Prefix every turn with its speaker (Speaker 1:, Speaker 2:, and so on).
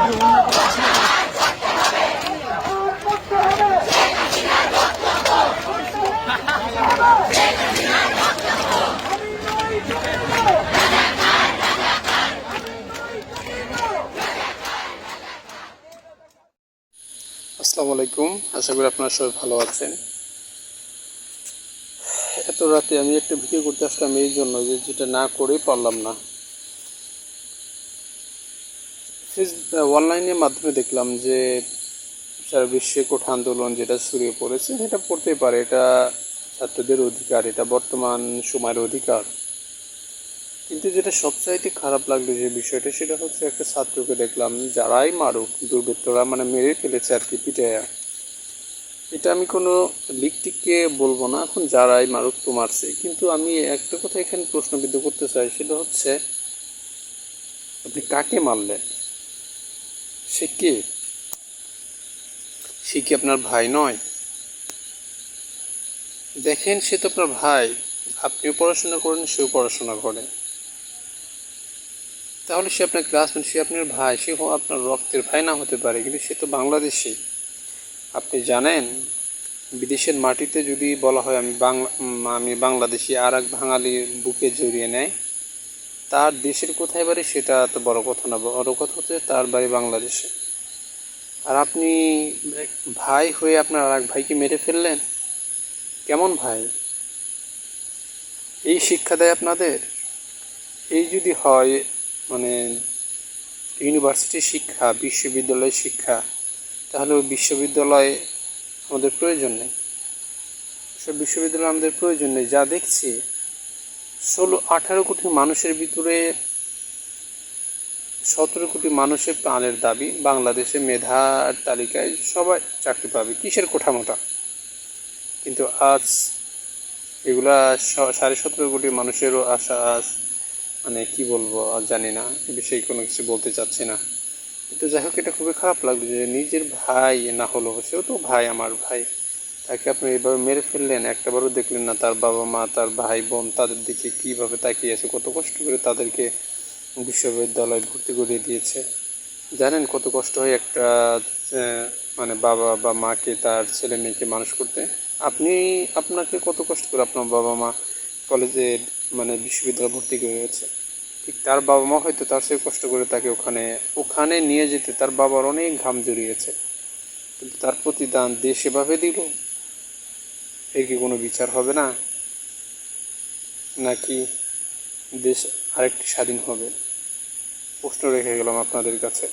Speaker 1: আসসালামু আলাইকুম, আশা করি আপনারা সবাই ভালো আছেন। এত রাতে আমি একটা ভিডিও করতে আসলাম এই জন্য যেটা না করেই পারলাম না। অনলাইনের মাধ্যমে দেখলাম যে সারা বিশ্বে কোঠা আন্দোলন যেটা ছড়িয়ে পড়েছে, এটা পড়তেই পারে, এটা ছাত্রদের অধিকার, এটা বর্তমান সময়ের অধিকার। কিন্তু যেটা সবচাইতে খারাপ লাগলো যে বিষয়টা, সেটা হচ্ছে একটা ছাত্রকে দেখলাম, যারাই মারুক দুর্বৃত্তরা মানে মেরে ফেলেছে আর কি, পিটাইয়া। এটা আমি কোনো লিকটিককে বলবো না, এখন যারাই মারুক তো মারছে। কিন্তু আমি একটা কথা এখানে প্রশ্নবিদ্ধ করতে চাই, সেটা হচ্ছে আপনি কাকে মারলেন? সে কে? সে কি আপনার ভাই নয়? দেখেন, সে তো আপনার ভাই, আপনিও পড়াশোনা করেন, সেও পড়াশোনা করে, তাহলে সে আপনার ক্লাসমেট, সে আপনার ভাই, সে আপনার রক্তের ভাই না হতে পারে, কিন্তু সে তো বাংলাদেশি। আপনি জানেন, বিদেশের মাটিতে যদি বলা হয় আমি বাংলাদেশি, আর এক বাঙালির বুকে জড়িয়ে নেয়, তার দেশের কোথায় বাড়ি সেটা তো বড় কথা না, বড় কথা হচ্ছে তার বাড়ি বাংলাদেশে। আর আপনি ভাই হয়ে আপনার আর এক ভাইকে মেরে ফেললেন। কেমন ভাই? এই শিক্ষা দেয় আপনাদের? এই যদি হয় মানে ইউনিভার্সিটির শিক্ষা, বিশ্ববিদ্যালয়ের শিক্ষা, তাহলে ওই বিশ্ববিদ্যালয় আমাদের প্রয়োজন নেই। সব বিশ্ববিদ্যালয় আমাদের প্রয়োজন নেই। যা দেখছি, 18 কোটি মানুষের ভিতরে 17 কোটি মানুষের প্রাণের দাবি, বাংলাদেশে মেধার তালিকায় সবাই চাকরি পাবে, কিসের কোঠামোটা। কিন্তু আজ এগুলা 17.5 কোটি মানুষেরও আশা, মানে কি বলবো আর জানি না, এ বিষয়ে কোনো কিছু বলতে চাচ্ছি না। কিন্তু যাই হোক, এটা খুবই খারাপ লাগলো যে নিজের ভাই না হলো, সেও তো ভাই, আমার ভাই, তাকে আপনি এইভাবে মেরে ফেললেন। একটাবারও দেখলেন না তার বাবা মা, তার ভাই বোন তাদের দিকে কীভাবে তাকিয়ে আছে, কত কষ্ট করে তাদেরকে বিশ্ববিদ্যালয়ে ভর্তি করিয়ে দিয়েছে। জানেন কত কষ্ট হয় একটা মানে বাবা বা মাকে তার ছেলে মেয়েকে মানুষ করতে? আপনাকে কত কষ্ট করে আপনার বাবা মা কলেজে মানে বিশ্ববিদ্যালয়ে ভর্তি করেছে, ঠিক তার বাবা মা হয়তো তার চেয়ে কষ্ট করে তাকে ওখানে নিয়ে যেতে তার বাবার অনেক ঘাম জড়িয়েছে। কিন্তু তার প্রতিদান দেশ এভাবে দিল, এর কি কোনো বিচার হবে না? নাকি দেশ আরেকটি স্বাধীন হবে? প্রশ্ন রেখে গেলাম আপনাদের কাছে।